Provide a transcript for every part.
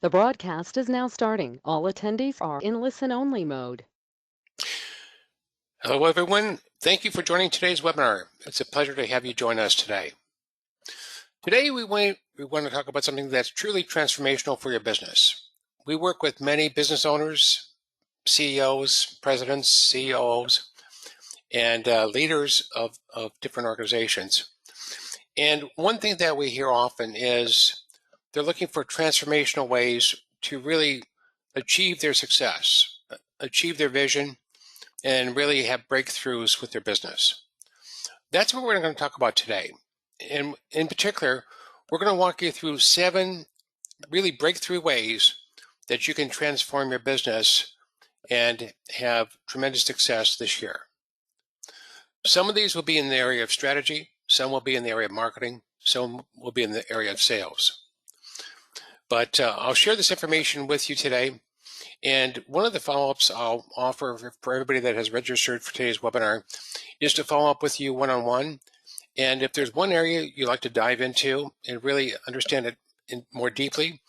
The broadcast is now starting. All attendees are in listen-only mode. Hello, everyone. Thank you for joining today's webinar. It's a pleasure to have you join us today. Today, we want to talk about something that's truly transformational for your business. We work with many business owners, CEOs, presidents, CEOs, and leaders of different organizations. And one thing that we hear often is they're looking for transformational ways to really achieve their success, achieve their vision, and really have breakthroughs with their business. That's what we're going to talk about today. And in particular, we're going to walk you through 7 really breakthrough ways that you can transform your business and have tremendous success this year. Some of these will be in the area of strategy, some will be in the area of marketing, some will be in the area of sales. But I'll share this information with you today. And one of the follow-ups I'll offer for everybody that has registered for today's webinar is to follow up with you one-on-one. And if there's one area you'd like to dive into and really understand it more deeply,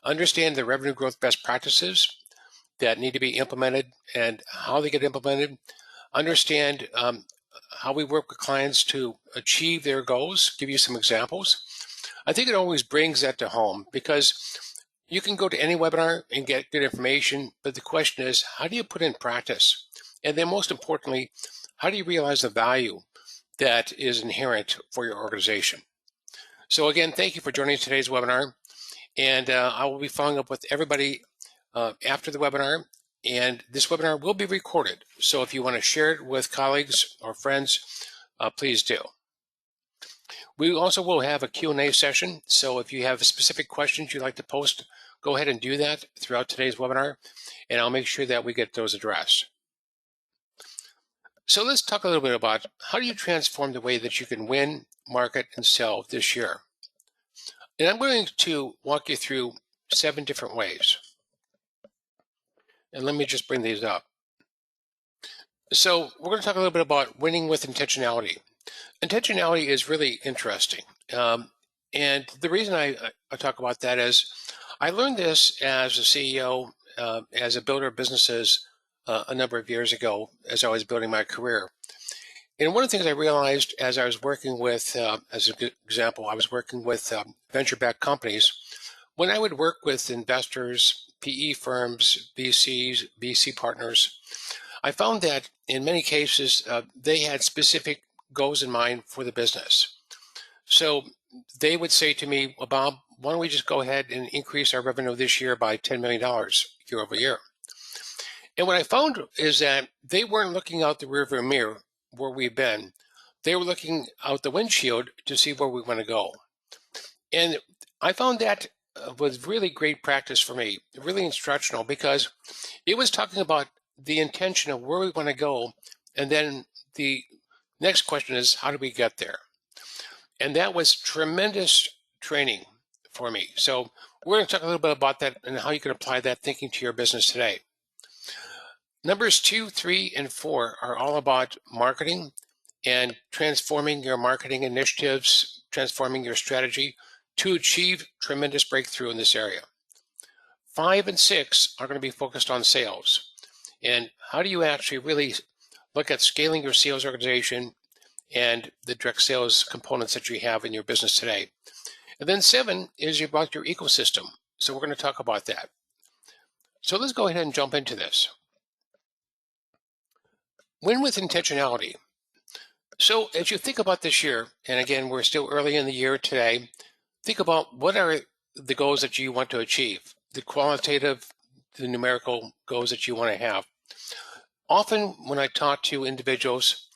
understand the revenue growth best practices that need to be implemented and how they get implemented, understand how we work with clients to achieve their goals, give you some examples. I think it always brings that to home because you can go to any webinar and get good information, but the question is, how do you put in practice? And then most importantly, how do you realize the value that is inherent for your organization? So again, thank you for joining today's webinar. And I will be following up with everybody after the webinar. And this webinar will be recorded. So if you want to share it with colleagues or friends, please do. We also will have a Q&A session. So if you have specific questions you'd like to post, go ahead and do that throughout today's webinar, and I'll make sure that we get those addressed. So let's talk a little bit about how do you transform the way that you can win, market, and sell this year. And I'm going to walk you through 7 different ways. And let me just bring these up. So we're going to talk a little bit about winning with intentionality. Intentionality is really interesting. And the reason I talk about that is I learned this as a CEO, as a builder of businesses a number of years ago as I was building my career. And one of the things I realized as I was working with, as an example, I was working with venture-backed companies. When I would work with investors, PE firms, VCs, VC partners, I found that in many cases, they had specific goals in mind for the business. So they would say to me, well, Bob, why don't we just go ahead and increase our revenue this year by $10 million year over year? And what I found is that they weren't looking out the rearview mirror where we've been. They were looking out the windshield to see where we want to go. And I found that was really great practice for me, really instructional, because it was talking about the intention of where we want to go. And then the next question is, how do we get there? And that was tremendous training for me. So we're going to talk a little bit about that and how you can apply that thinking to your business today. Numbers 2, 3, and 4 are all about marketing and transforming your marketing initiatives, transforming your strategy to achieve tremendous breakthrough in this area. 5 and 6 are going to be focused on sales. And how do you actually really look at scaling your sales organization and the direct sales components that you have in your business today. And then 7 is about your ecosystem. So we're going to talk about that. So let's go ahead and jump into this. Win with intentionality. So as you think about this year, and again, we're still early in the year today, think about what are the goals that you want to achieve, the qualitative, the numerical goals that you want to have. Often when I talk to individuals,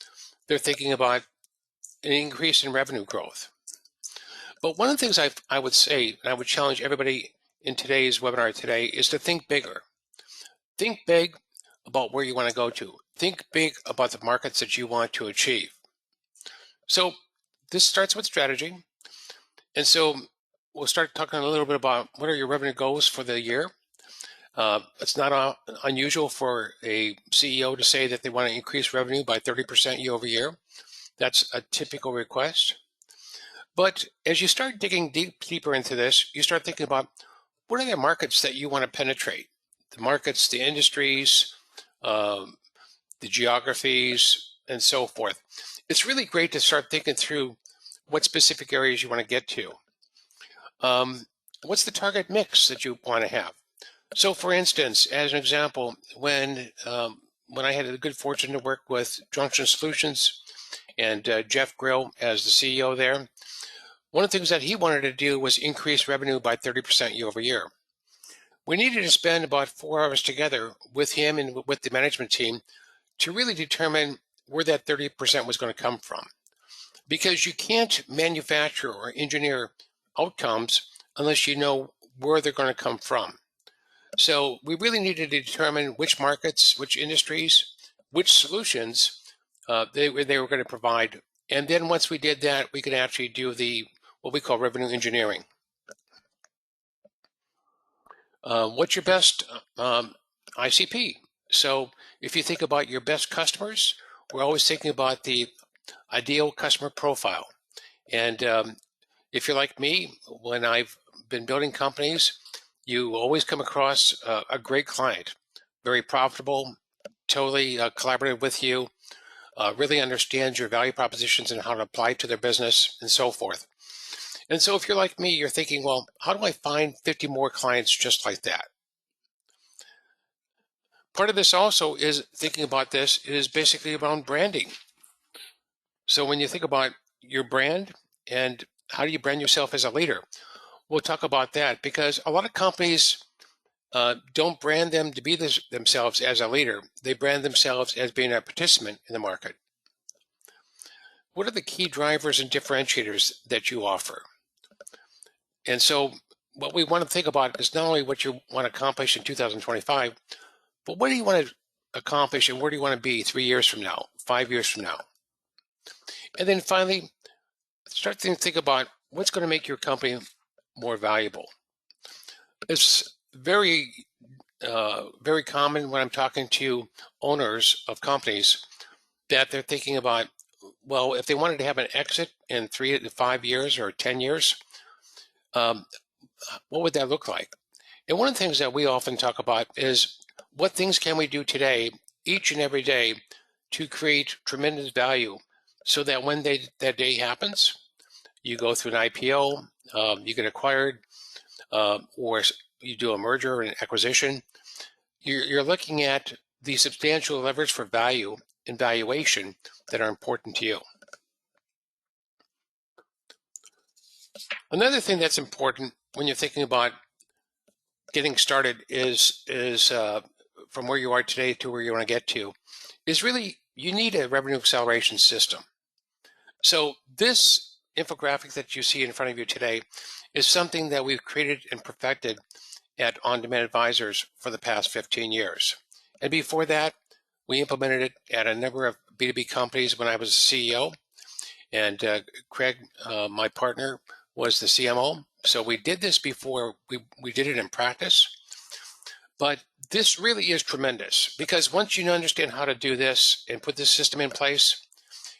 they're thinking about an increase in revenue growth. But one of the things I would say, and I would challenge everybody in today's webinar today, is to think bigger. Think big about where you want to go to. Think big about the markets that you want to achieve. So this starts with strategy. And so we'll start talking a little bit about what are your revenue goals for the year. It's not unusual for a CEO to say that they want to increase revenue by 30% year over year. That's a typical request. But as you start digging deeper into this, you start thinking about what are the markets that you want to penetrate? The markets, the industries, um, the geographies, and so forth. It's really great to start thinking through what specific areas you want to get to. What's the target mix that you want to have? So, for instance, as an example, when I had the good fortune to work with Junction Solutions and Jeff Grill as the CEO there, one of the things that he wanted to do was increase revenue by 30% year over year. We needed to spend about 4 hours together with him and with the management team to really determine where that 30% was going to come from. Because you can't manufacture or engineer outcomes unless you know where they're going to come from. So we really needed to determine which markets, which industries, which solutions they were going to provide. And then once we did that, we could actually do what we call revenue engineering. What's your best ICP? So if you think about your best customers, we're always thinking about the ideal customer profile. And if you're like me, when I've been building companies, you always come across a great client, very profitable, totally collaborative with you, really understands your value propositions and how to apply to their business and so forth. And so if you're like me, you're thinking, well, how do I find 50 more clients just like that? Part of this also is thinking about this is basically around branding. So when you think about your brand and how do you brand yourself as a leader, we'll talk about that because a lot of companies don't brand them to be themselves as a leader. They brand themselves as being a participant in the market. What are the key drivers and differentiators that you offer? And so what we want to think about is not only what you want to accomplish in 2025, but what do you want to accomplish and where do you want to be 3 years from now, 5 years from now? And then finally, start to think about what's going to make your company more valuable. It's very common when I'm talking to owners of companies that they're thinking about, well, if they wanted to have an exit in 3 to 5 years or 10 years, what would that look like? And one of the things that we often talk about is what things can we do today, each and every day, to create tremendous value so that when that day happens, you go through an IPO, you get acquired, or you do a merger or an acquisition, you're looking at the substantial levers for value and valuation that are important to you. Another thing that's important when you're thinking about getting started is from where you are today to where you want to get to, is really you need a revenue acceleration system. So this infographic that you see in front of you today is something that we've created and perfected at On Demand Advisors for the past 15 years. And before that, we implemented it at a number of B2B companies when I was CEO. And Craig, my partner, was the CMO. So we did this before, we did it in practice. But this really is tremendous because once you understand how to do this and put this system in place,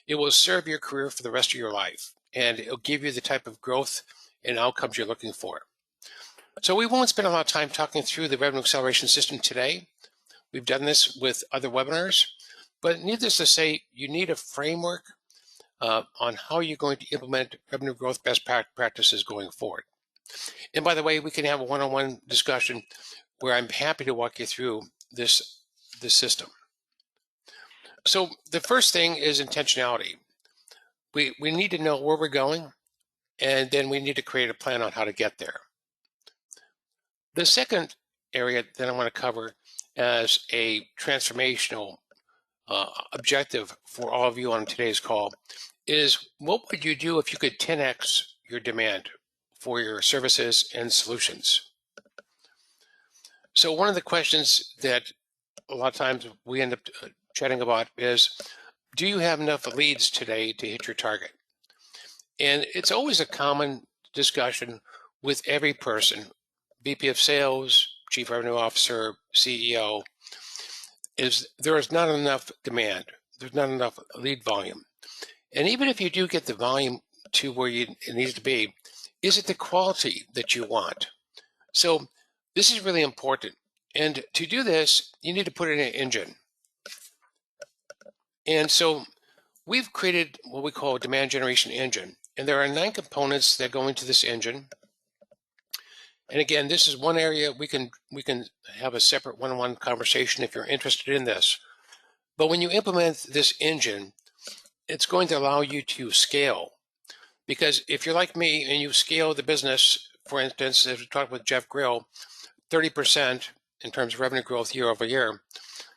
it will serve your career for the rest of your life. And it'll give you the type of growth and outcomes you're looking for. So we won't spend a lot of time talking through the revenue acceleration system today. We've done this with other webinars, but needless to say, you need a framework on how you're going to implement revenue growth best practices going forward. And by the way, we can have a one-on-one discussion where I'm happy to walk you through this system. So the first thing is intentionality. We need to know where we're going, and then we need to create a plan on how to get there. The second area that I want to cover as a transformational objective for all of you on today's call is what would you do if you could 10x your demand for your services and solutions? So one of the questions that a lot of times we end up chatting about is, do you have enough leads today to hit your target? And it's always a common discussion with every person, VP of Sales, Chief Revenue Officer, CEO, is there is not enough demand. There's not enough lead volume. And even if you do get the volume to where it needs to be, is it the quality that you want? So This is really important. And to do this, you need to put in an engine. And so we've created what we call a demand generation engine. And there are 9 components that go into this engine. And again, this is one area we can have a separate one-on-one conversation if you're interested in this. But when you implement this engine, it's going to allow you to scale. Because if you're like me and you scale the business, for instance, as we talked with Jeff Grill, 30% in terms of revenue growth year over year,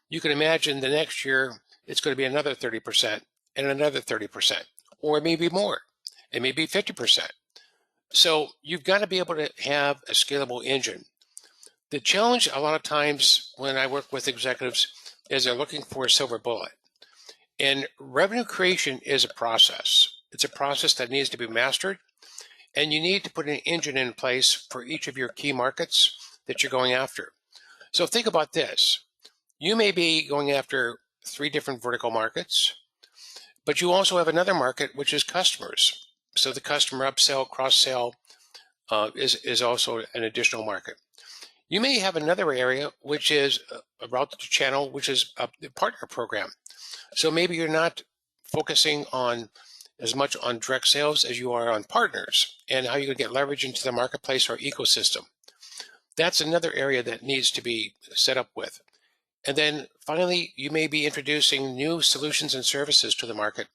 you can imagine the next year it's going to be another 30% and another 30%, or it may be more. It may be 50%. So you've got to be able to have a scalable engine. The challenge a lot of times when I work with executives is they're looking for a silver bullet. And revenue creation is a process. It's a process that needs to be mastered, and you need to put an engine in place for each of your key markets that you're going after. So think about this. You may be going after 3 different vertical markets, but you also have another market, which is customers. So the customer upsell, cross-sell is also an additional market. You may have another area, which is a route to channel, which is the partner program. So maybe you're not focusing on as much on direct sales as you are on partners and how you can get leverage into the marketplace or ecosystem. That's another area that needs to be set up with. And then finally, you may be introducing new solutions and services to the market,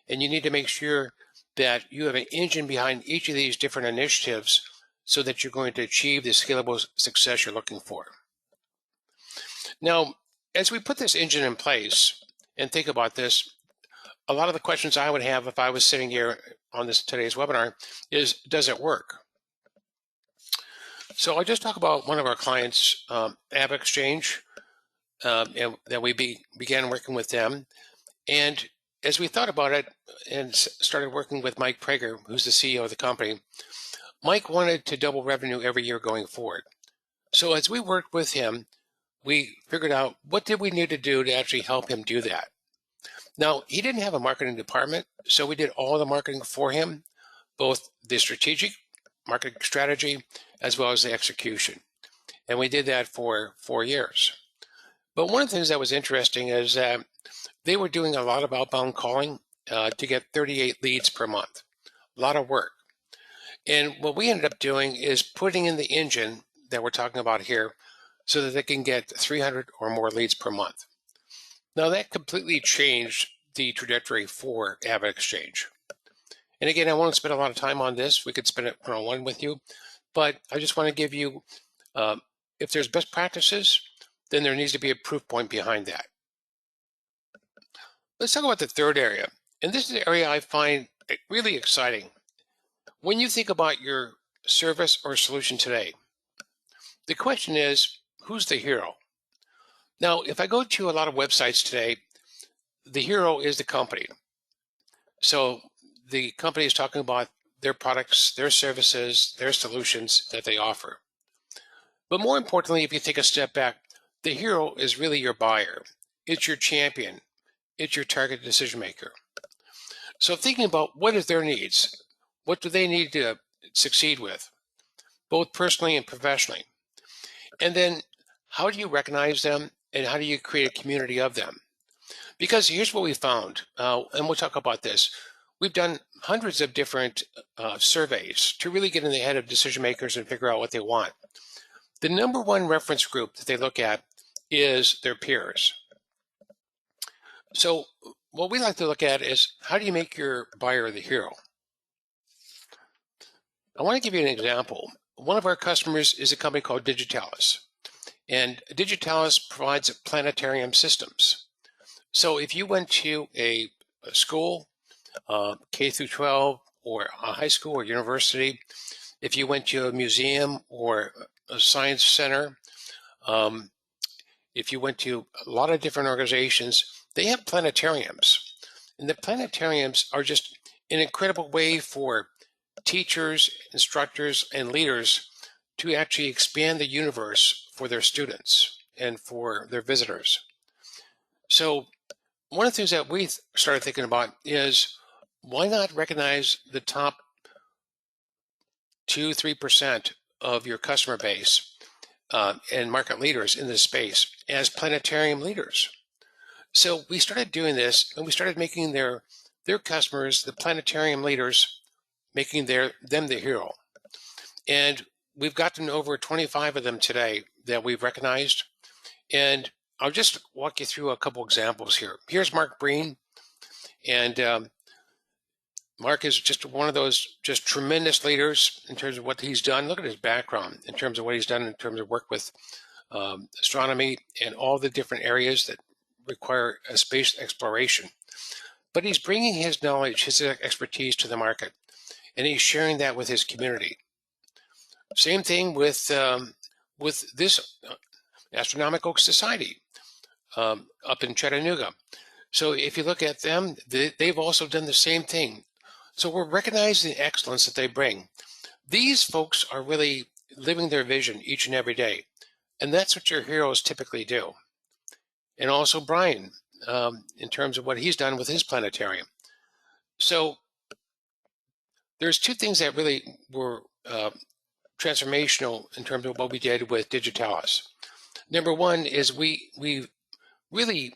and you need to make sure that you have an engine behind each of these different initiatives so that you're going to achieve the scalable success you're looking for. Now, as we put this engine in place and think about this, a lot of the questions I would have if I was sitting here on today's webinar is, does it work? So I'll just talk about one of our clients, AppExchange, and that we began working with them. And as we thought about it and started working with Mike Prager, who's the CEO of the company, Mike wanted to double revenue every year going forward. So as we worked with him, we figured out what did we need to do to actually help him do that. Now, he didn't have a marketing department, so we did all the marketing for him, both the strategic marketing strategy as well as the execution. And we did that for 4 years. But one of the things that was interesting is that they were doing a lot of outbound calling to get 38 leads per month. A lot of work. And what we ended up doing is putting in the engine that we're talking about here so that they can get 300 or more leads per month. Now that completely changed the trajectory for AppExchange. And again, I won't spend a lot of time on this. We could spend it one-on-one with you, but I just want to give you, if there's best practices, then there needs to be a proof point behind that. Let's talk about the third area. And this is the area I find really exciting. When you think about your service or solution today, the question is, who's the hero? Now, if I go to a lot of websites today, the hero is the company. So the company is talking about their products, their services, their solutions that they offer. But more importantly, if you take a step back, the hero is really your buyer. It's your champion. It's your target decision maker. So thinking about what is their needs, what do they need to succeed with, both personally and professionally? And then how do you recognize them and how do you create a community of them? Because here's what we found, and we'll talk about this. We've done hundreds of different surveys to really get in the head of decision makers and figure out what they want. The number one reference group that they look at is their peers. So what we like to look at is, how do you make your buyer the hero? I want to give you an example. One of our customers is a company called Digitalis, and Digitalis provides planetarium systems. So if you went to a school, K through 12, or a high school or university, if you went to a museum or a science center, if you went to a lot of different organizations, they have planetariums. And the planetariums are just an incredible way for teachers, instructors, and leaders to actually expand the universe for their students and for their visitors. So one of the things that we started thinking about is, why not recognize the top 2-3% of your customer base and market leaders in this space as planetarium leaders. So we started doing this, and we started making their customers the planetarium leaders, making them the hero. And we've gotten over 25 of them today that we've recognized. And I'll just walk you through a couple examples here. Here's Mark Breen. And Mark is just one of those just tremendous leaders in terms of what he's done. Look at his background in terms of what he's done in terms of work with astronomy and all the different areas that require a space exploration. But he's bringing his knowledge, his expertise to the market, and he's sharing that with his community. Same thing with this astronomical society up in Chattanooga. So if you look at them, they've also done the same thing. So we're recognizing the excellence that they bring. These folks are really living their vision each and every day. And that's what your heroes typically do. And also Brian, in terms of what he's done with his planetarium. So there's two things that really were transformational in terms of what we did with Digitalis. Number one is we really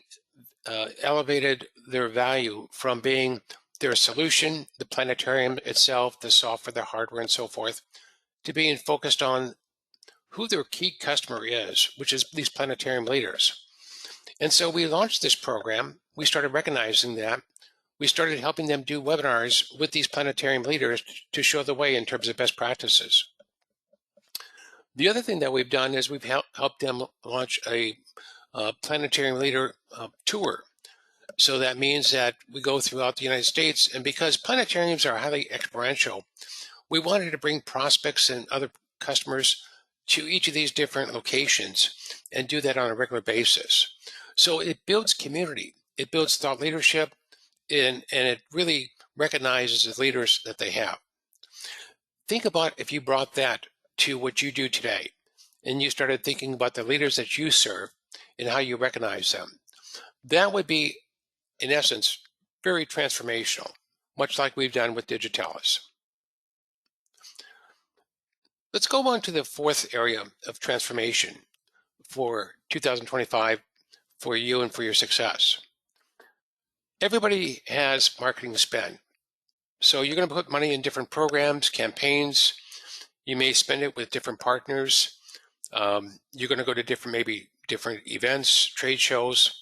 elevated their value from being their solution, the planetarium itself, the software, the hardware, and so forth, to being focused on who their key customer is, which is these planetarium leaders. And so we launched this program. We started recognizing that. We started helping them do webinars with these planetarium leaders to show the way in terms of best practices. The other thing that we've done is we've helped them launch a planetarium leader tour. So that means that we go throughout the United States, and because planetariums are highly experiential, we wanted to bring prospects and other customers to each of these different locations and do that on a regular basis. So it builds community, it builds thought leadership, and it really recognizes the leaders that they have. Think about if you brought that to what you do today, and you started thinking about the leaders that you serve and how you recognize them. That would be, in essence, very transformational, much like we've done with Digitalis. Let's go on to the fourth area of transformation for 2025 for you and for your success. Everybody has marketing spend. So you're going to put money in different programs, campaigns. You may spend it with different partners. You're going to go to different events, trade shows,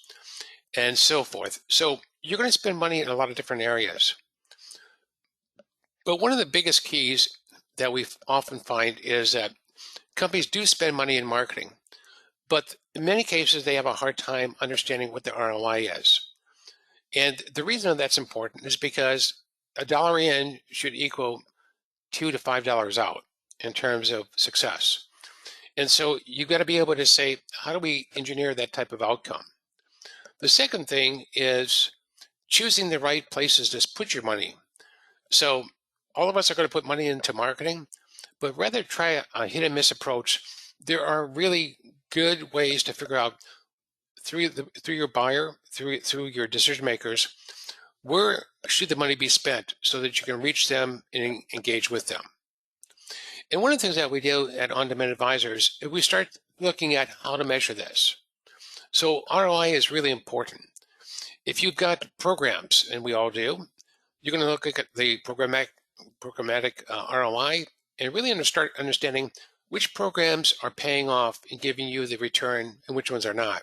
and so forth. So you're going to spend money in a lot of different areas. But one of the biggest keys that we often find is that companies do spend money in marketing, but in many cases they have a hard time understanding what the ROI is. And the reason that's important is because $1 in should equal $2 to $5 out in terms of success. And so you've got to be able to say, how do we engineer that type of outcome? The second thing is choosing the right places to put your money. So all of us are going to put money into marketing, but rather try a hit and miss approach. There are really good ways to figure out through your buyer, through your decision makers, where should the money be spent so that you can reach them and engage with them. And one of the things that we do at On Demand Advisors is we start looking at how to measure this. So ROI is really important. If you've got programs, and we all do, you're going to look at the programmatic ROI and really start understanding which programs are paying off and giving you the return and which ones are not.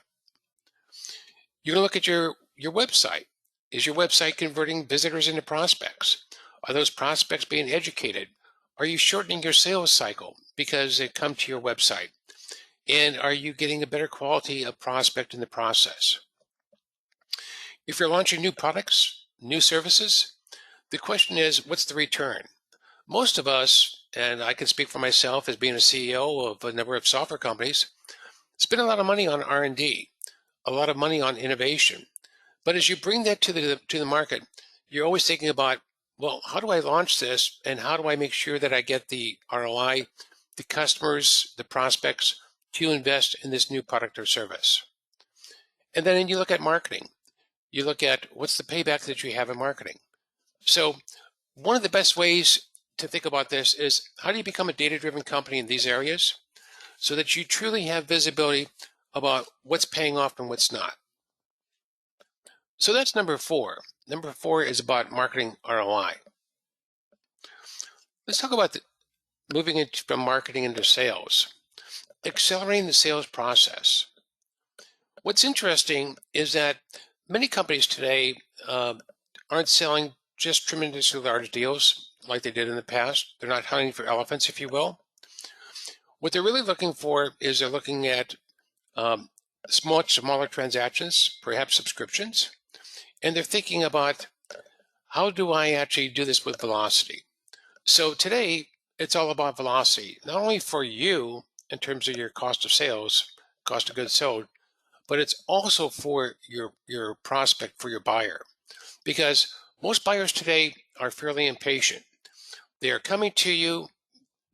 You're going to look at your website. Is your website converting visitors into prospects? Are those prospects being educated? Are you shortening your sales cycle because they come to your website? And are you getting a better quality of prospect in the process? If you're launching new products, new services, the question is, what's the return? Most of us, and I can speak for myself as being a CEO of a number of software companies, spend a lot of money on R&D, a lot of money on innovation. But as you bring that to the market, you're always thinking about, well, how do I launch this, and how do I make sure that I get the ROI, the customers, the prospects to invest in this new product or service? And then you look at marketing. You look at what's the payback that you have in marketing. So one of the best ways to think about this is, how do you become a data-driven company in these areas? so that you truly have visibility about what's paying off and what's not. So that's number 4. Number 4 is about marketing ROI. Let's talk about moving it from marketing into sales, accelerating the sales process. What's interesting is that many companies today aren't selling just tremendously large deals like they did in the past. They're not hunting for elephants, if you will. What they're really looking for is they're looking at smaller transactions, perhaps subscriptions, and they're thinking about, how do I actually do this with velocity? So today, it's all about velocity, not only for you in terms of your cost of sales, cost of goods sold, but it's also for your prospect, for your buyer. Because most buyers today are fairly impatient. They are coming to you.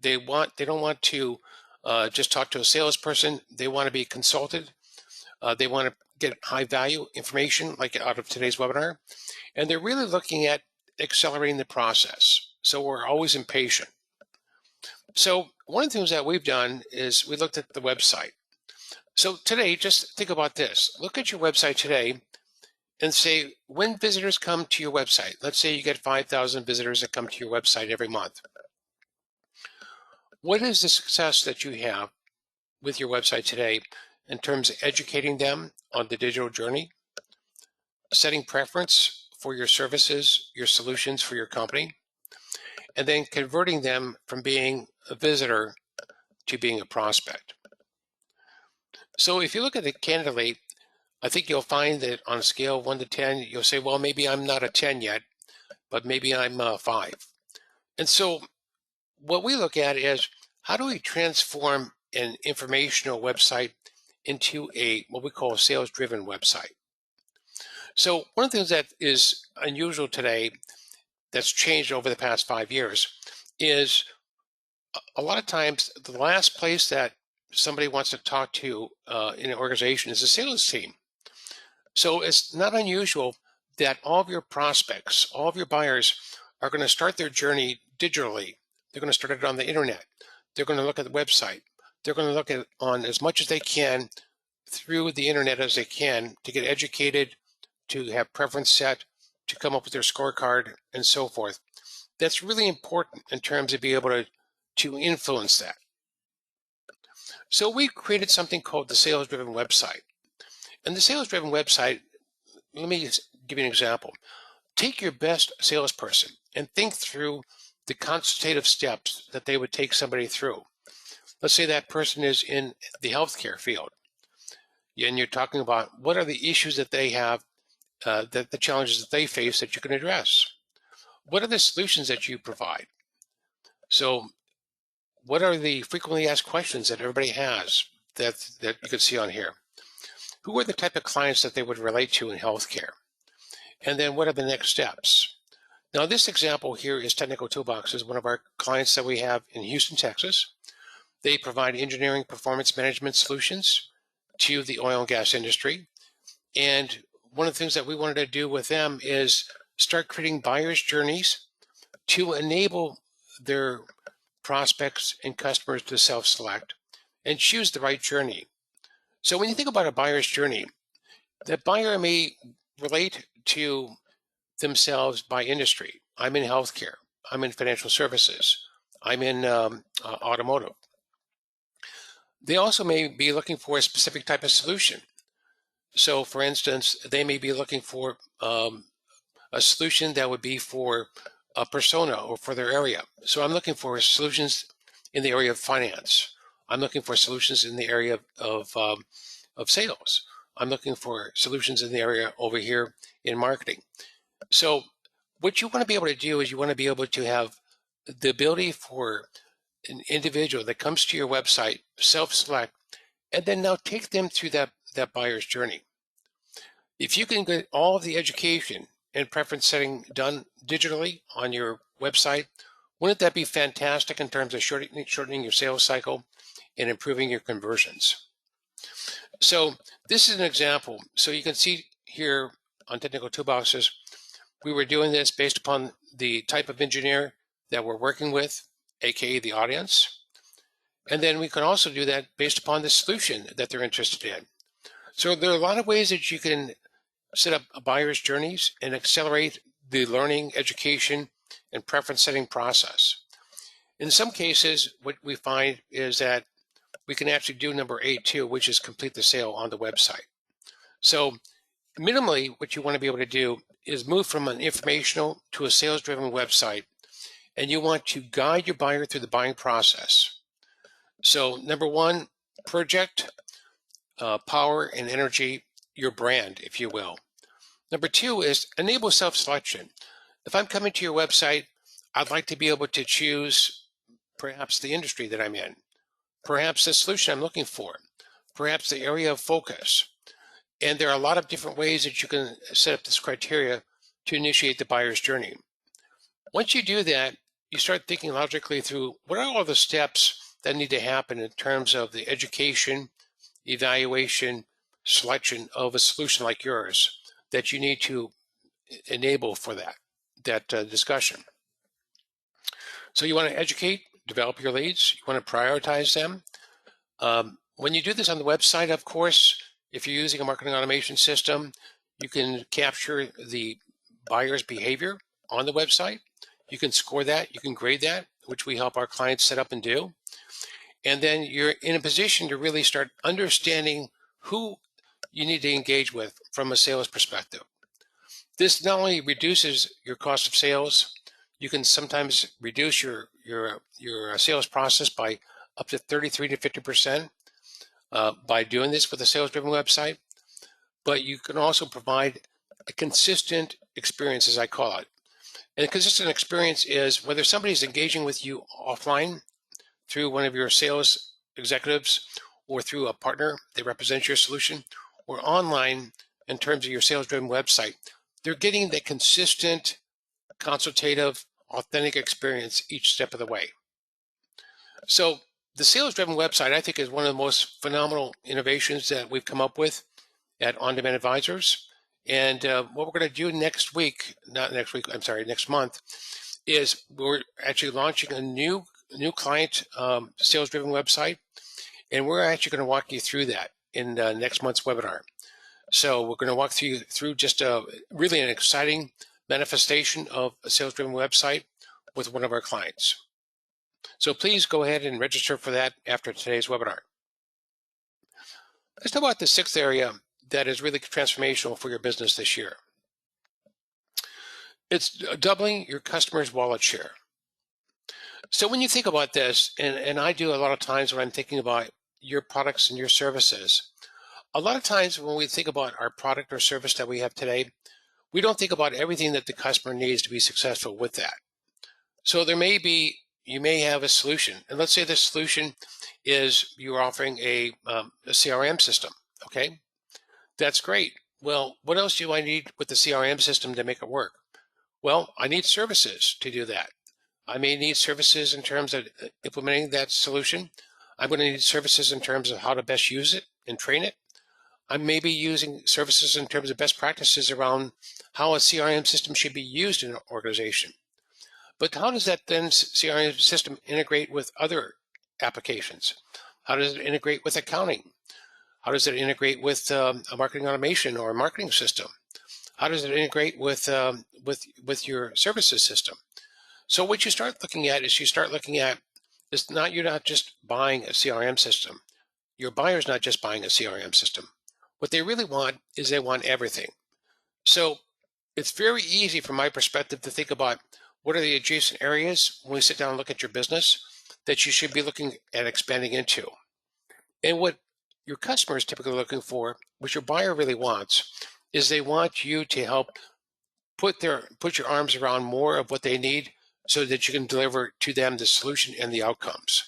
They don't want to just talk to a salesperson. They want to be consulted. They want to get high value information like out of today's webinar. And they're really looking at accelerating the process. So we're always impatient. So one of the things that we've done is we looked at the website. So today, just think about this. Look at your website today and say, when visitors come to your website, let's say you get 5,000 visitors that come to your website every month. What is the success that you have with your website today in terms of educating them on the digital journey, setting preference for your services, your solutions for your company, and then converting them from being a visitor to being a prospect? So if you look at it candidly, I think you'll find that on a scale of 1 to 10, you'll say, well, maybe I'm not a 10 yet, but maybe I'm a 5. And so what we look at is, how do we transform an informational website into what we call a sales-driven website? So one of the things that is unusual today that's changed over the past 5 years is a lot of times the last place that somebody wants to talk to in an organization is a sales team. So it's not unusual that all of your prospects, all of your buyers are going to start their journey digitally. They're going to start it on the internet. They're going to look at the website. They're going to look at on as much as they can through the internet as they can to get educated, to have preference set, to come up with their scorecard, and so forth. That's really important in terms of being able to influence that. So we created something called the sales-driven website. And the sales-driven website, let me just give you an example. Take your best salesperson and think through the consultative steps that they would take somebody through. Let's say that person is in the healthcare field, and you're talking about what are the issues that they have, the challenges that they face that you can address. What are the solutions that you provide? So what are the frequently asked questions that everybody has that you can see on here? Who are the type of clients that they would relate to in healthcare? And then what are the next steps? Now, this example here is Technical Toolboxes, one of our clients that we have in Houston, Texas. They provide engineering performance management solutions to the oil and gas industry. And one of the things that we wanted to do with them is start creating buyer's journeys to enable their prospects and customers to self-select and choose the right journey. So when you think about a buyer's journey, that buyer may relate to themselves by industry. I'm in healthcare. I'm in financial services. I'm in automotive. They also may be looking for a specific type of solution. So for instance, they may be looking for a solution that would be for a persona or for their area. So I'm looking for solutions in the area of finance. I'm looking for solutions in the area of sales. I'm looking for solutions in the area over here in marketing. So what you want to be able to do is you want to be able to have the ability for an individual that comes to your website, self-select, and then now take them through that buyer's journey. If you can get all of the education and preference setting done digitally on your website, wouldn't that be fantastic in terms of shortening your sales cycle and improving your conversions? So this is an example. So you can see here on Technical Toolboxes, we were doing this based upon the type of engineer that we're working with, aka the audience. And then we can also do that based upon the solution that they're interested in. So there are a lot of ways that you can set up a buyer's journeys and accelerate the learning, education, and preference setting process. In some cases, what we find is that we can actually do number 8 too, which is complete the sale on the website. So minimally, what you want to be able to do is move from an informational to a sales-driven website, and you want to guide your buyer through the buying process. So number 1, project power and energy your brand, if you will. Number 2 is enable self-selection. If I'm coming to your website, I'd like to be able to choose perhaps the industry that I'm in, perhaps the solution I'm looking for, perhaps the area of focus. And there are a lot of different ways that you can set up this criteria to initiate the buyer's journey. Once you do that, you start thinking logically through what are all the steps that need to happen in terms of the education, evaluation, selection of a solution like yours that you need to enable for that discussion. So you want to educate, develop your leads, you want to prioritize them. When you do this on the website, of course, if you're using a marketing automation system, you can capture the buyer's behavior on the website. You can score that, you can grade that, which we help our clients set up and do. And then you're in a position to really start understanding who you need to engage with from a sales perspective. This not only reduces your cost of sales, you can sometimes reduce your sales process by up to 33 to 50% by doing this with a sales-driven website. But you can also provide a consistent experience, as I call it. And a consistent experience is whether somebody's engaging with you offline through one of your sales executives or through a partner that represents your solution, or online in terms of your sales-driven website, they're getting the consistent, consultative, authentic experience each step of the way. So the sales-driven website, I think, is one of the most phenomenal innovations that we've come up with at On Demand Advisors. And what we're going to do next month, is we're actually launching a new client sales-driven website, and we're actually going to walk you through that in next month's webinar. So we're going to walk through just really an exciting manifestation of a sales-driven website with one of our clients. So please go ahead and register for that after today's webinar. Let's talk about the 6th area that is really transformational for your business this year. It's doubling your customers' wallet share. So when you think about this, and I do a lot of times when I'm thinking about your products and your services, a lot of times when we think about our product or service that we have today, we don't think about everything that the customer needs to be successful with that. So you may have a solution, and let's say the solution is you're offering a CRM system, okay? That's great. Well, what else do I need with the CRM system to make it work? Well, I need services to do that. I may need services in terms of implementing that solution. I'm going to need services in terms of how to best use it and train it. I may be using services in terms of best practices around how a CRM system should be used in an organization. But how does that then CRM system integrate with other applications? How does it integrate with accounting? How does it integrate with a marketing automation or a marketing system? How does it integrate with your services system? So what you start looking at is you're not just buying a CRM system. Your buyer's not just buying a CRM system. What they really want is they want everything. So it's very easy from my perspective to think about what are the adjacent areas when we sit down and look at your business that you should be looking at expanding into. And what your customer is typically looking for, what your buyer really wants, is they want you to help put your arms around more of what they need so that you can deliver to them the solution and the outcomes.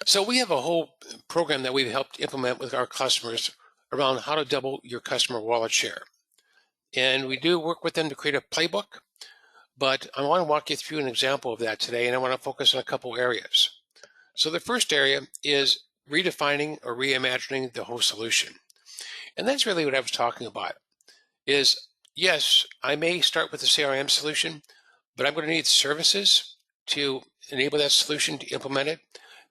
So we have a whole program that we've helped implement with our customers around how to double your customer wallet share. And we do work with them to create a playbook, but I want to walk you through an example of that today, and I want to focus on a couple areas. So the first area is redefining or reimagining the whole solution. And that's really what I was talking about is, yes, I may start with a CRM solution, but I'm going to need services to enable that solution, to implement it,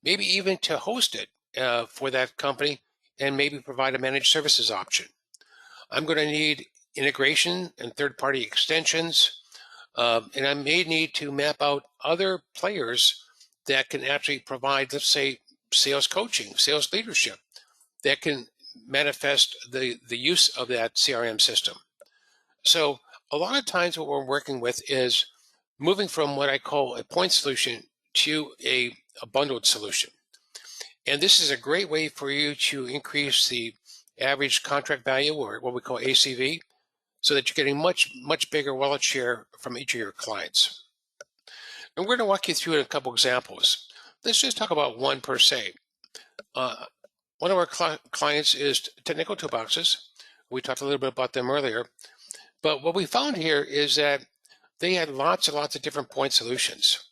maybe even to host it for that company, and maybe provide a managed services option. I'm going to need integration and third-party extensions, and I may need to map out other players that can actually provide, let's say, sales coaching, sales leadership that can manifest the use of that CRM system. So a lot of times what we're working with is moving from what I call a point solution to a bundled solution. And this is a great way for you to increase the average contract value, or what we call ACV, so that you're getting much bigger wallet share from each of your clients. And we're going to walk you through a couple examples. Let's just talk about one per se. One of our clients is Technical Toolboxes. We talked a little bit about them earlier. But what we found here is that they had lots and lots of different point solutions.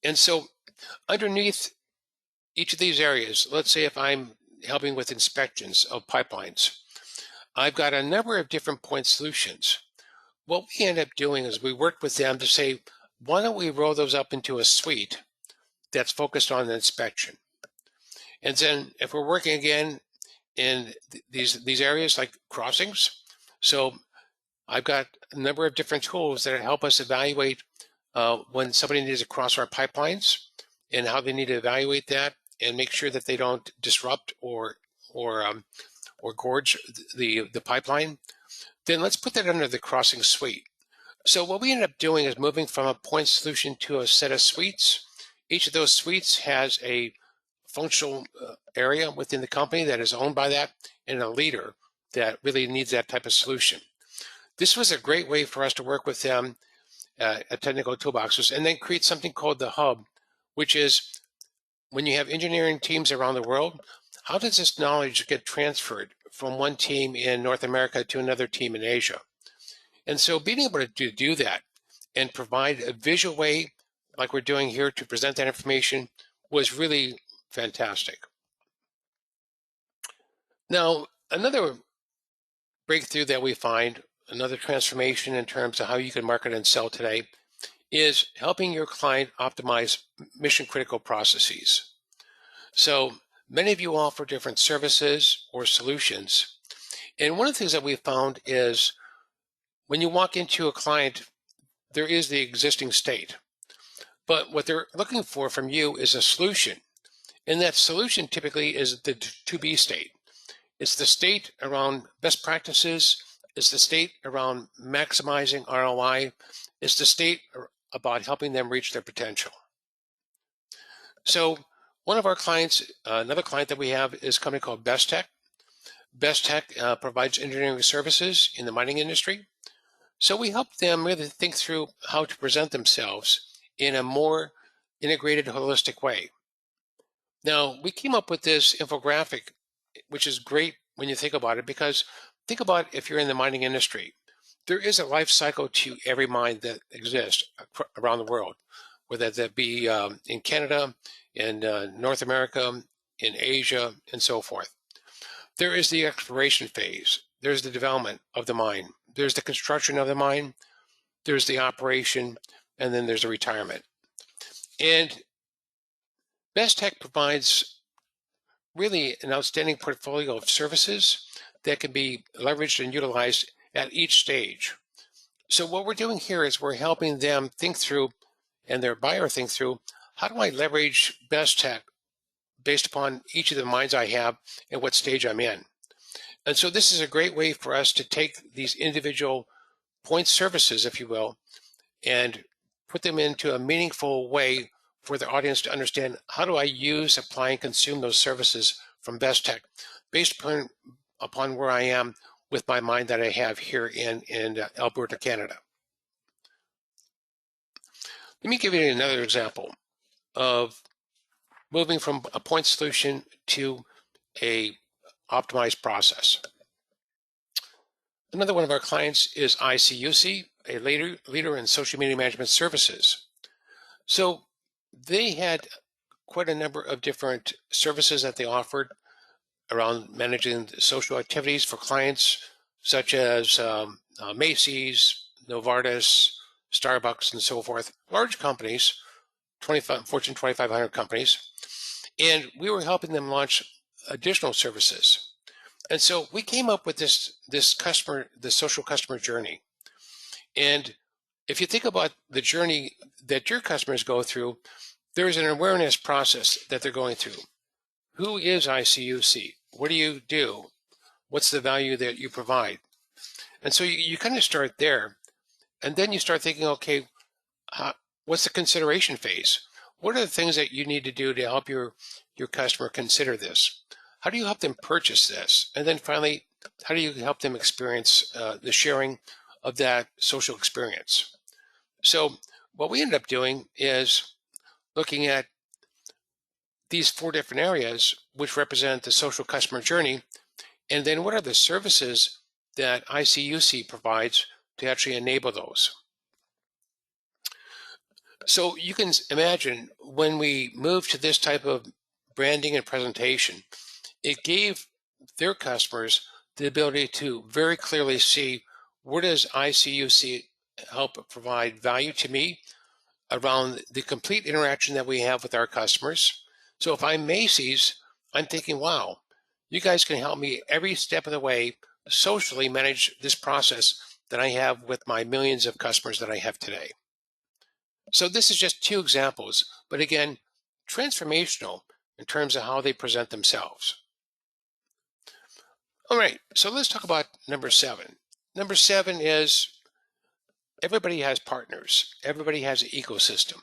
And so underneath each of these areas, let's say if I'm helping with inspections of pipelines, I've got a number of different point solutions. What we end up doing is we work with them to say, why don't we roll those up into a suite that's focused on the inspection? And then if we're working again in these areas like crossings, so I've got a number of different tools that help us evaluate when somebody needs to cross our pipelines and how they need to evaluate that and make sure that they don't disrupt or gorge the pipeline. Then let's put that under the crossing suite. So what we end up doing is moving from a point solution to a set of suites. Each of those suites has a functional area within the company that is owned by that, and a leader that really needs that type of solution. This was a great way for us to work with them at Technical Toolboxes, and then create something called the hub, which is when you have engineering teams around the world, how does this knowledge get transferred from one team in North America to another team in Asia? And so being able to do that and provide a visual way like we're doing here to present that information was really fantastic. Now, another breakthrough that we find, another transformation in terms of how you can market and sell today, is helping your client optimize mission critical processes. So many of you offer different services or solutions. And one of the things that we found is when you walk into a client, there is the existing state. But what they're looking for from you is a solution. And that solution typically is the to-be state. It's the state around best practices. It's the state around maximizing ROI. It's the state about helping them reach their potential. So one of our clients, another client that we have, is a company called Best Tech. Best Tech provides engineering services in the mining industry. So we help them really think through how to present themselves in a more integrated, holistic way. Now, we came up with this infographic, which is great when you think about it, because think about if you're in the mining industry, there is a life cycle to every mine that exists around the world, whether that be in Canada, in North America, in Asia, and so forth. There is the exploration phase. There's the development of the mine. There's the construction of the mine. There's the operation, and then there's the retirement. And Best Tech provides really an outstanding portfolio of services that can be leveraged and utilized at each stage. So what we're doing here is we're helping them think through, and their buyer think through, how do I leverage Best Tech based upon each of the mines I have and what stage I'm in? And so this is a great way for us to take these individual point services, if you will, and put them into a meaningful way for the audience to understand, how do I use, apply, and consume those services from Best Tech based upon where I am with my mine that I have here in Alberta, Canada. Let me give you another example of moving from a point solution to a optimized process. Another one of our clients is ICUC, a leader in social media management services. So they had quite a number of different services that they offered around managing social activities for clients such as Macy's, Novartis, Starbucks, and so forth, large companies Fortune 2500 companies, and we were helping them launch additional services. And so we came up with this social customer journey. And if you think about the journey that your customers go through, there is an awareness process that they're going through. Who is ICUC? What do you do? What's the value that you provide? And so you kind of start there. And then you start thinking, okay, what's the consideration phase? What are the things that you need to do to help your customer consider this? How do you help them purchase this? And then finally, how do you help them experience the sharing of that social experience? So what we ended up doing is looking at these 4 different areas, which represent the social customer journey, and then what are the services that ICUC provides to actually enable those. So you can imagine when we moved to this type of branding and presentation, it gave their customers the ability to very clearly see, where does ICUC help provide value to me around the complete interaction that we have with our customers. So if I'm Macy's, I'm thinking, wow, you guys can help me every step of the way socially manage this process that I have with my millions of customers that I have today. So this is just 2 examples, but again, transformational in terms of how they present themselves. All right, so let's talk about number 7. Number 7 is everybody has partners. Everybody has an ecosystem.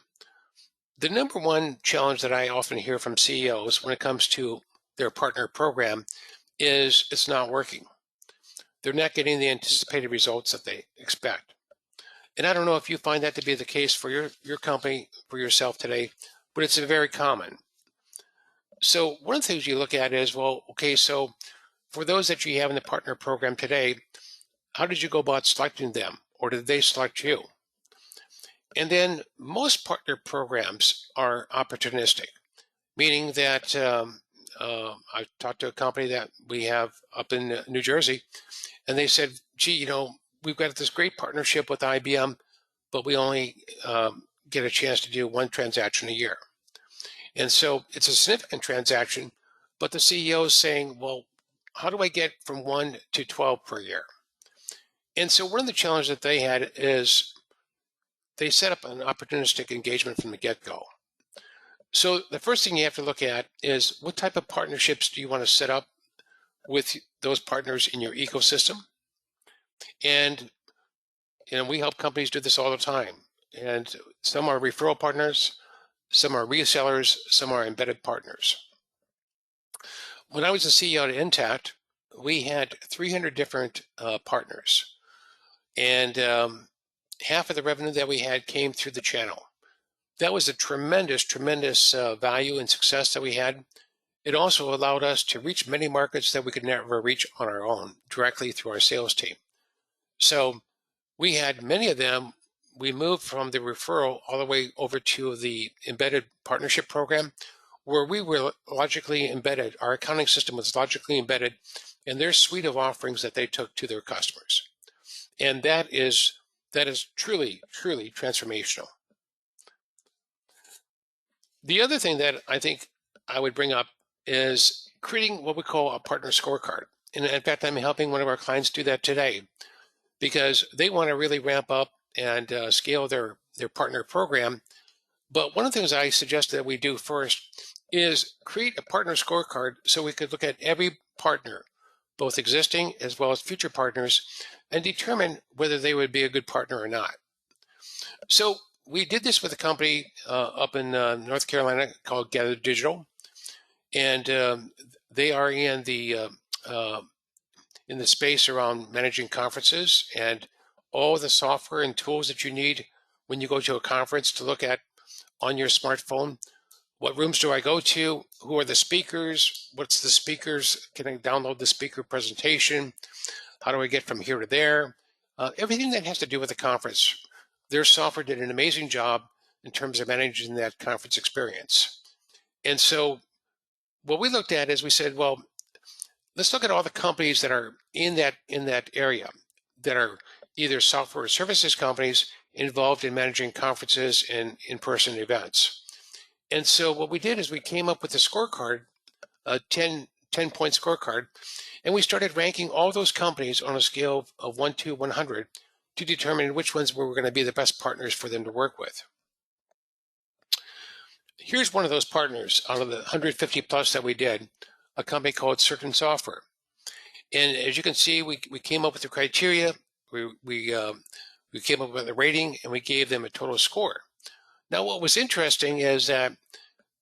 The number one challenge that I often hear from CEOs when it comes to their partner program is it's not working. They're not getting the anticipated results that they expect. And I don't know if you find that to be the case for your company, for yourself today, but it's very common. So one of the things you look at is, well, okay, so for those that you have in the partner program today, how did you go about selecting them, or did they select you? And then most partner programs are opportunistic, meaning that I talked to a company that we have up in New Jersey, and they said, gee, we've got this great partnership with IBM, but we only get a chance to do 1 transaction a year. And so it's a significant transaction, but the CEO is saying, well, how do I get from 1 to 12 per year? And so one of the challenges that they had is they set up an opportunistic engagement from the get-go. So the first thing you have to look at is, what type of partnerships do you want to set up with those partners in your ecosystem? And we help companies do this all the time. And some are referral partners, some are resellers, some are embedded partners. When I was the CEO at Intact, we had 300 different partners. And half of the revenue that we had came through the channel. That was a tremendous value and success that we had. It also allowed us to reach many markets that we could never reach on our own, directly through our sales team. So we had many of them. We moved from the referral all the way over to the embedded partnership program, where we were logically embedded. Our accounting system was logically embedded in their suite of offerings that they took to their customers. And that is truly transformational. The other thing that I think I would bring up is creating what we call a partner scorecard. And in fact, I'm helping one of our clients do that today, because they want to really ramp up and scale their partner program. But one of the things I suggest that we do first is create a partner scorecard, so we could look at every partner, both existing as well as future partners, and determine whether they would be a good partner or not. So we did this with a company up in North Carolina called Gather Digital, and they are in the space around managing conferences and all the software and tools that you need when you go to a conference to look at on your smartphone. What rooms do I go to? Who are the speakers? What's the speakers? Can I download the speaker presentation? How do I get from here to there? Everything that has to do with the conference. Their software did an amazing job in terms of managing that conference experience. And so what we looked at is, we said, well, let's look at all the companies that are in that area, that are either software or services companies involved in managing conferences and in-person events. And so what we did is we came up with a scorecard, a 10-point scorecard, and we started ranking all those companies on a scale of 1 to 100 to determine which ones were going to be the best partners for them to work with. Here's one of those partners out of the 150 plus that we did, a company called Certain Software. And as you can see, we came up with the criteria, we came up with a rating, and we gave them a total score. Now, what was interesting is that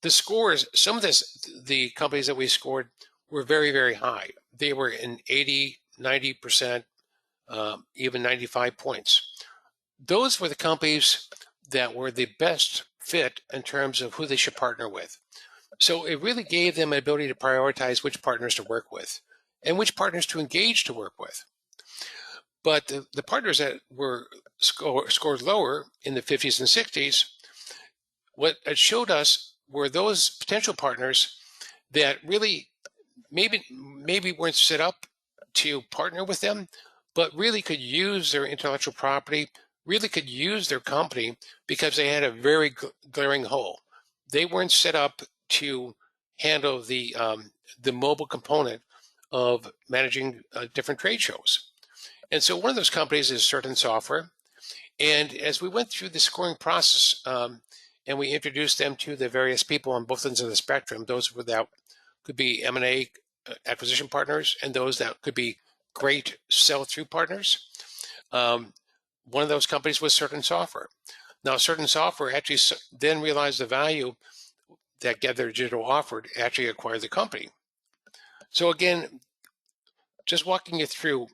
the scores, some of the companies that we scored were very, very high. They were in 80, 90%, even 95 points. Those were the companies that were the best fit in terms of who they should partner with. So it really gave them an ability to prioritize which partners to work with and which partners to engage to work with. But the partners that were scored lower in the 50s and 60s, what it showed us were those potential partners that really maybe weren't set up to partner with them, but really could use their intellectual property, really could use their company because they had a very glaring hole. They weren't set up to handle the mobile component of managing different trade shows. And so one of those companies is Certain Software. And as we went through the scoring process and we introduced them to the various people on both ends of the spectrum, those that could be M&A acquisition partners and those that could be great sell-through partners. One of those companies was Certain Software. Now, Certain Software actually then realized the value that Gather Digital offered, actually acquired the company. So again, just walking you through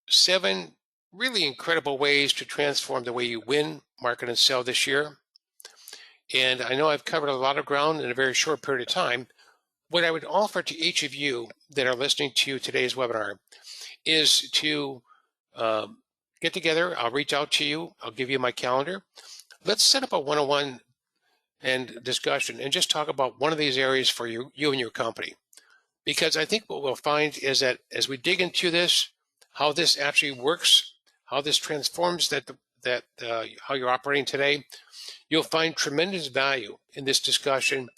7 really incredible ways to transform the way you win, market, and sell this year. And I know I've covered a lot of ground in a very short period of time. What I would offer to each of you that are listening to today's webinar is to get together. I'll reach out to you. I'll give you my calendar. Let's set up a one-on-one and discussion and just talk about one of these areas for you and your company. Because I think what we'll find is that as we dig into this, how this actually works, how this transforms how you're operating today, you'll find tremendous value in this discussion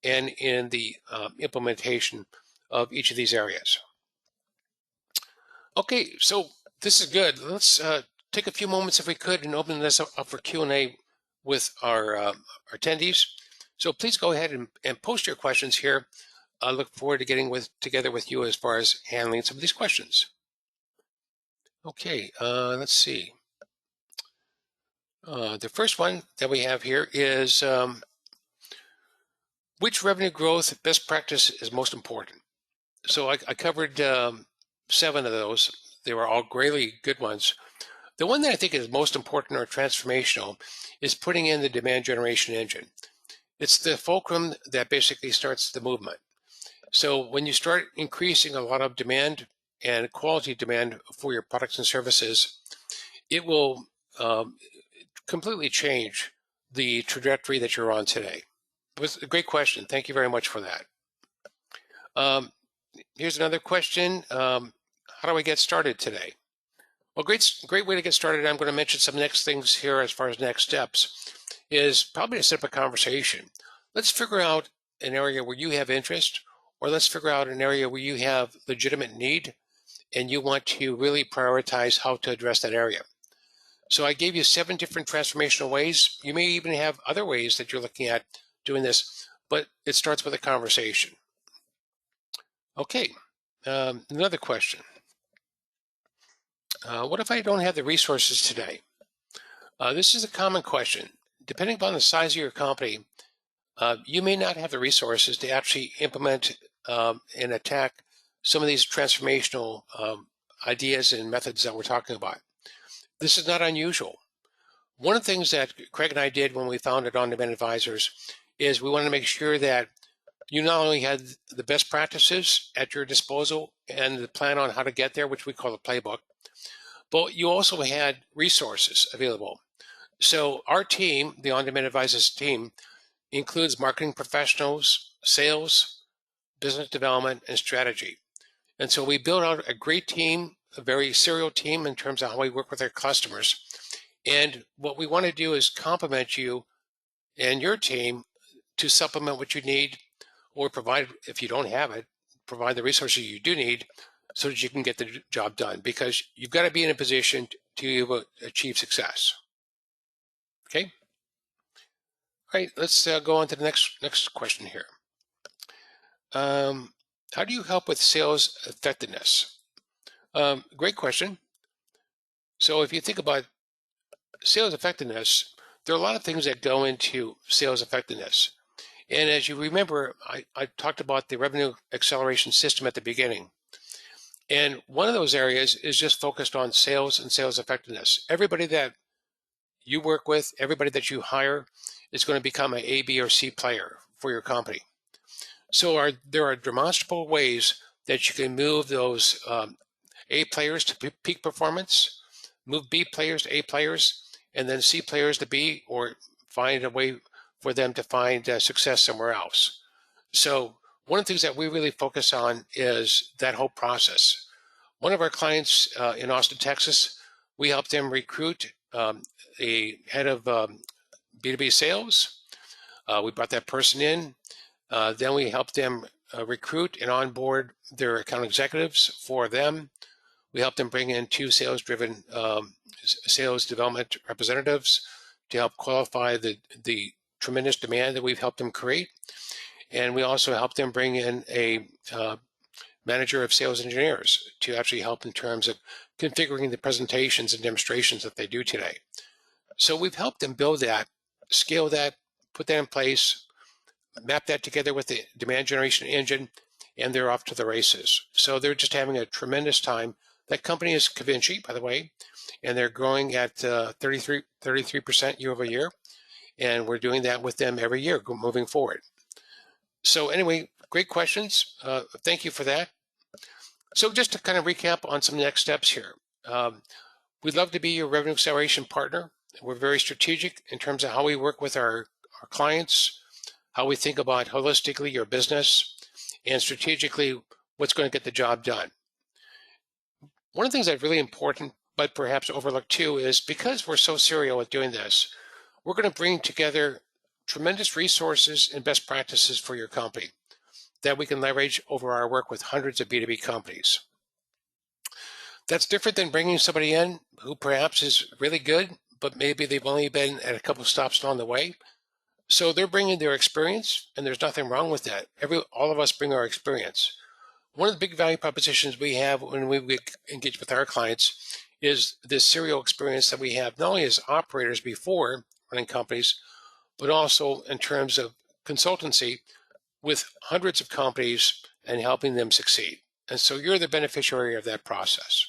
and in the implementation of each of these areas. Okay, so this is good. Let's take a few moments, if we could, and open this up for Q&A with our attendees. So please go ahead and post your questions here. I look forward to getting together with you as far as handling some of these questions. Okay, let's see. The first one that we have here is which revenue growth best practice is most important? So I covered 7 of those. They were all really good ones. The one that I think is most important or transformational is putting in the demand generation engine. It's the fulcrum that basically starts the movement. So when you start increasing a lot of demand and quality demand for your products and services, it will completely change the trajectory that you're on today. It was a great question. Thank you very much for that. Here's another question. How do I get started today? Well, great way to get started. I'm going to mention some next things here as far as next steps is probably to set up a conversation. Let's figure out an area where you have interest, or let's figure out an area where you have legitimate need and you want to really prioritize how to address that area. So I gave you 7 different transformational ways. You may even have other ways that you're looking at doing this, but it starts with a conversation. Okay, another question. What if I don't have the resources today? This is a common question. Depending upon the size of your company, you may not have the resources to actually implement and attack some of these transformational ideas and methods that we're talking about. This is not unusual. One of the things that Craig and I did when we founded On Demand Advisors is we wanted to make sure that you not only had the best practices at your disposal and the plan on how to get there, which we call the playbook, but you also had resources available. So our team, the On Demand Advisors team, includes marketing professionals, sales, business development, and strategy. And so we built out a great team, a very serial team in terms of how we work with our customers. And what we want to do is complement you and your team to supplement what you need, or provide, if you don't have it, provide the resources you do need so that you can get the job done, because you've got to be in a position to achieve success. Okay. All right, let's go on to the next question here. How do you help with sales effectiveness? Great question. So if you think about sales effectiveness, there are a lot of things that go into sales effectiveness. And as you remember, I talked about the revenue acceleration system at the beginning. And one of those areas is just focused on sales and sales effectiveness. Everybody that you work with, everybody that you hire is going to become an A, B, or C player for your company. So there are demonstrable ways that you can move those A players to peak performance, move B players to A players, and then C players to B, or find a way for them to find success somewhere else. So one of the things that we really focus on is that whole process. One of our clients in Austin, Texas, we helped them recruit a head of B2B sales. We brought that person in. Then we helped them recruit and onboard their account executives for them. We helped them bring in 2 sales-driven sales development representatives to help qualify the tremendous demand that we've helped them create. And we also helped them bring in a manager of sales engineers to actually help in terms of configuring the presentations and demonstrations that they do today. So we've helped them build that, scale that, put that in place, map that together with the demand generation engine, and they're off to the races. So they're just having a tremendous time. That company is Cavinci, by the way, and they're growing at 33% year over year. And we're doing that with them every year moving forward. So anyway, great questions. Thank you for that. So just to kind of recap on some next steps here. We'd love to be your revenue acceleration partner. We're very strategic in terms of how we work with our clients, how we think about holistically your business, and strategically what's going to get the job done. One of the things that's really important, but perhaps overlooked too, is because we're so serial with doing this, we're going to bring together tremendous resources and best practices for your company that we can leverage over our work with hundreds of B2B companies. That's different than bringing somebody in who perhaps is really good, but maybe they've only been at a couple of stops along the way. So they're bringing their experience, and there's nothing wrong with that. All of us bring our experience. One of the big value propositions we have when we engage with our clients is this serial experience that we have, not only as operators before running companies, but also in terms of consultancy with hundreds of companies and helping them succeed. And so you're the beneficiary of that process.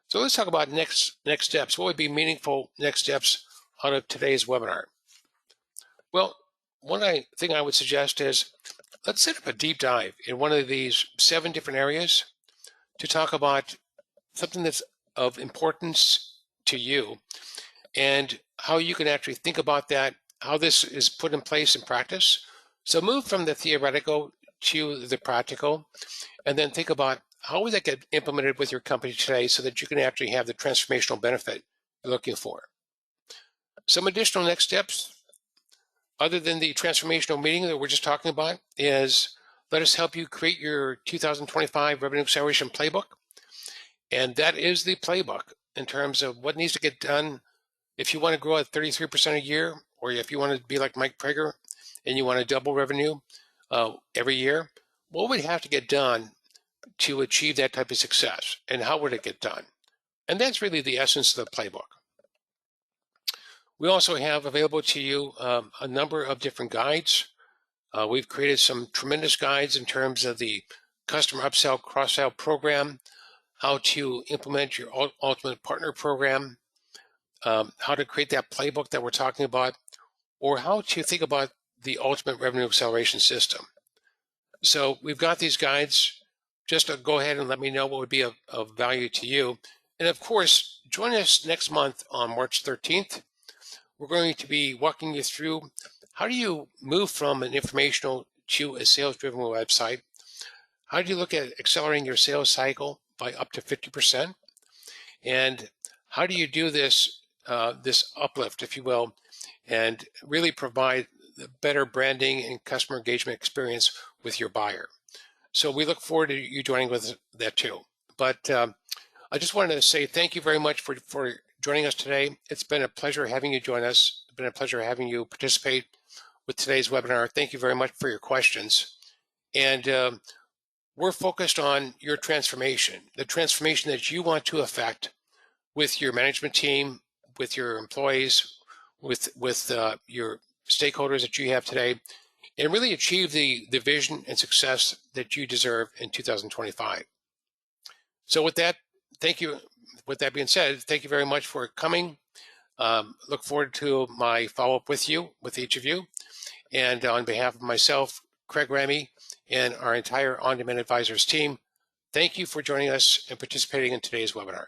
So let's talk about next steps. What would be meaningful next steps out of today's webinar? Well, one thing I would suggest is let's set up a deep dive in one of these 7 different areas to talk about something that's of importance to you and how you can actually think about that, how this is put in place in practice. So move from the theoretical to the practical, and then think about how would that get implemented with your company today so that you can actually have the transformational benefit you're looking for. Some additional next steps, other than the transformational meeting that we're just talking about, is let us help you create your 2025 Revenue Acceleration Playbook. And that is the playbook in terms of what needs to get done if you want to grow at 33% a year, or if you want to be like Mike Prager and you want to double revenue every year. What would have to get done to achieve that type of success, and how would it get done? And that's really the essence of the playbook. We also have available to you a number of different guides. We've created some tremendous guides in terms of the customer upsell, cross-sell program, how to implement your ultimate partner program, how to create that playbook that we're talking about, or how to think about the ultimate revenue acceleration system. So we've got these guides. Just go ahead and let me know what would be of value to you. And of course, join us next month on March 13th. We're going to be walking you through how do you move from an informational to a sales-driven website? How do you look at accelerating your sales cycle by up to 50%? And how do you do this, this uplift, if you will, and really provide the better branding and customer engagement experience with your buyer. So we look forward to you joining with that too. But I just wanted to say thank you very much for joining us today. It's been a pleasure having you join us. It's been a pleasure having you participate with today's webinar. Thank you very much for your questions. And we're focused on your transformation, the transformation that you want to affect with your management team, with your employees, with your stakeholders that you have today, and really achieve the vision and success that you deserve in 2025. So with that, thank you. With that being said, thank you very much for coming. Look forward to my follow-up with each of you. And on behalf of myself, Craig Remy, and our entire On Demand Advisors team, thank you for joining us and participating in today's webinar.